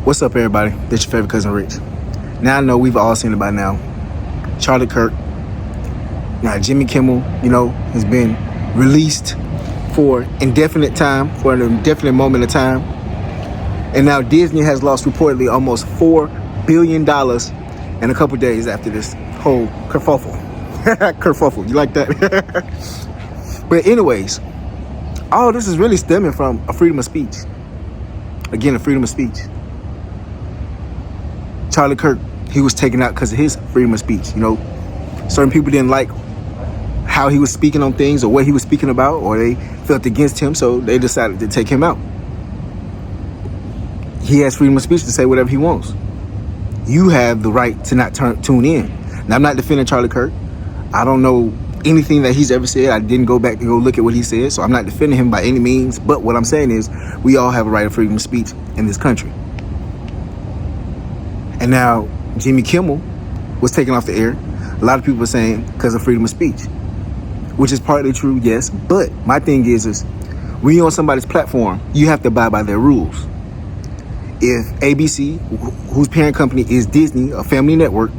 What's up, everybody? This your favorite cousin Rich. Now I know we've all seen it by now. Charlie Kirk. Now Jimmy Kimmel, has been released for indefinite time, for an indefinite moment of time. And now Disney has lost reportedly almost $4 billion in a couple days after this whole kerfuffle. Kerfuffle, you like that? But anyways, all this is really stemming from a freedom of speech. Again, a freedom of speech. Charlie Kirk, he was taken out because of his freedom of speech. Certain people didn't like how he was speaking on things or what he was speaking about, or they felt against him, so they decided to take him out. He has freedom of speech to say whatever he wants. You have the right to not tune in. Now, I'm not defending Charlie Kirk. I don't know anything that he's ever said. I didn't go back to go look at what he said, so I'm not defending him by any means. But what I'm saying is we all have a right of freedom of speech in this country. And now Jimmy Kimmel was taken off the air. A lot of people are saying because of freedom of speech, which is partly true, yes. But my thing is when you're on somebody's platform, you have to abide by their rules. If ABC, whose parent company is Disney, a family network,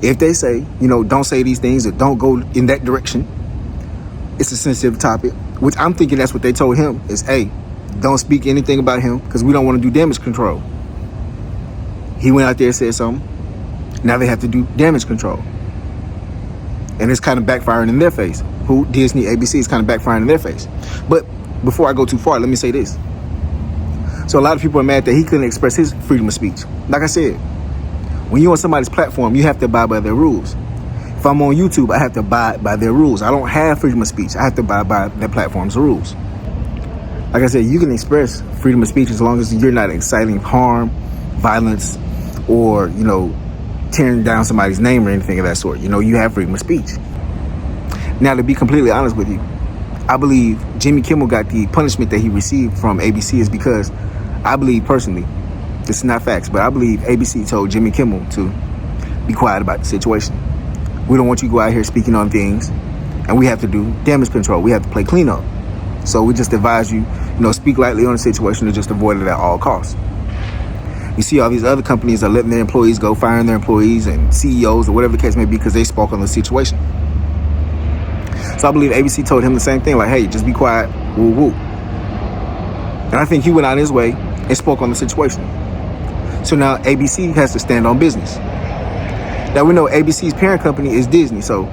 if they say, don't say these things or don't go in that direction, it's a sensitive topic, which I'm thinking that's what they told him is, hey, don't speak anything about him because we don't want to do damage control. He went out there and said something. Now they have to do damage control. And it's kind of backfiring in their face. Disney, ABC is kind of backfiring in their face. But before I go too far, let me say this. So a lot of people are mad that he couldn't express his freedom of speech. Like I said, when you're on somebody's platform, you have to abide by their rules. If I'm on YouTube, I have to abide by their rules. I don't have freedom of speech. I have to abide by their platform's rules. Like I said, you can express freedom of speech as long as you're not inciting harm, violence, or, tearing down somebody's name or anything of that sort. You have freedom of speech. Now, to be completely honest with you, I believe Jimmy Kimmel got the punishment that he received from ABC is because I believe personally, this is not facts, but I believe ABC told Jimmy Kimmel to be quiet about the situation. We don't want you to go out here speaking on things, and we have to do damage control. We have to play cleanup. So we just advise you, speak lightly on the situation and just avoid it at all costs. You see all these other companies are letting their employees go, firing their employees and CEOs or whatever the case may be because they spoke on the situation. So I believe ABC told him the same thing, like, hey, just be quiet, woo woo. And I think he went out his way and spoke on the situation. So now ABC has to stand on business. Now we know ABC's parent company is Disney, so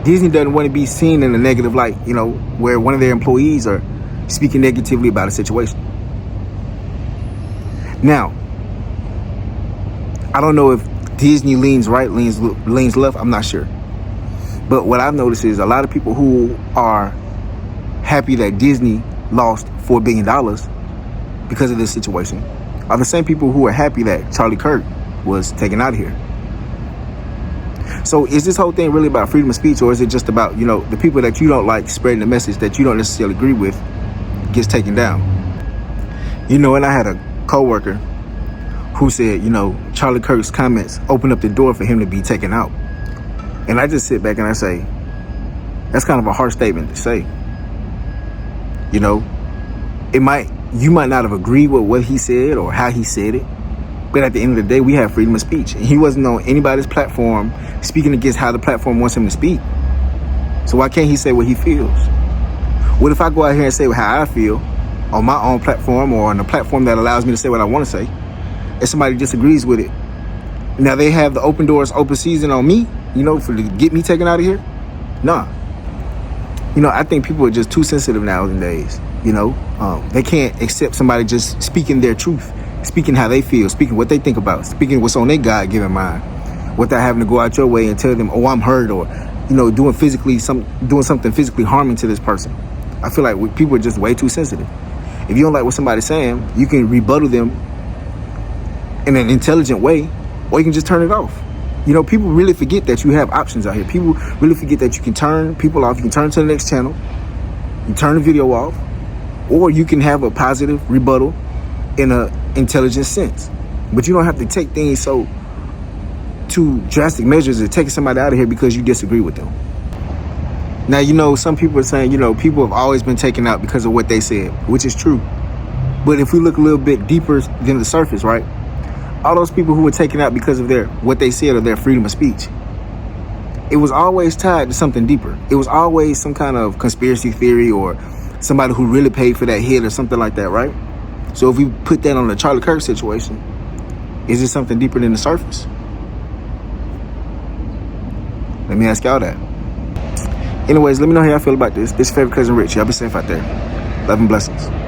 Disney doesn't want to be seen in a negative light, where one of their employees are speaking negatively about a situation. Now, I don't know if Disney leans right, leans left. I'm not sure. But what I've noticed is a lot of people who are happy that Disney lost $4 billion because of this situation are the same people who are happy that Charlie Kirk was taken out of here. So is this whole thing really about freedom of speech, or is it just about, the people that you don't like spreading the message that you don't necessarily agree with gets taken down? And I had a co-worker who said, Charlie Kirk's comments opened up the door for him to be taken out. And I just sit back and I say, that's kind of a harsh statement to say. You might not have agreed with what he said or how he said it, but at the end of the day, we have freedom of speech. And he wasn't on anybody's platform speaking against how the platform wants him to speak. So why can't he say what he feels? What if I go out here and say how I feel on my own platform or on a platform that allows me to say what I want to say, and somebody disagrees with it? Now they have the open doors, open season on me, to get me taken out of here? Nah. I think people are just too sensitive nowadays. They can't accept somebody just speaking their truth, speaking how they feel, speaking what they think about, speaking what's on their God-given mind, without having to go out your way and tell them, oh, I'm hurt, or, doing something physically harming to this person. I feel like people are just way too sensitive. If you don't like what somebody's saying, you can rebuttal them in an intelligent way, or you can just turn it off. People really forget that you have options out here. People really forget that you can turn people off. You can turn to the next channel. You turn the video off. Or you can have a positive rebuttal in an intelligent sense. But you don't have to take things to drastic measures of taking somebody out of here because you disagree with them. Now, some people are saying, people have always been taken out because of what they said, which is true. But if we look a little bit deeper than the surface, right? All those people who were taken out because of what they said or their freedom of speech, it was always tied to something deeper. It was always some kind of conspiracy theory or somebody who really paid for that hit or something like that, right? So if we put that on the Charlie Kirk situation, is it something deeper than the surface? Let me ask y'all that. Anyways, let me know how y'all feel about this. This is Favorite Cousin Rich. Y'all be safe out there. Love and blessings.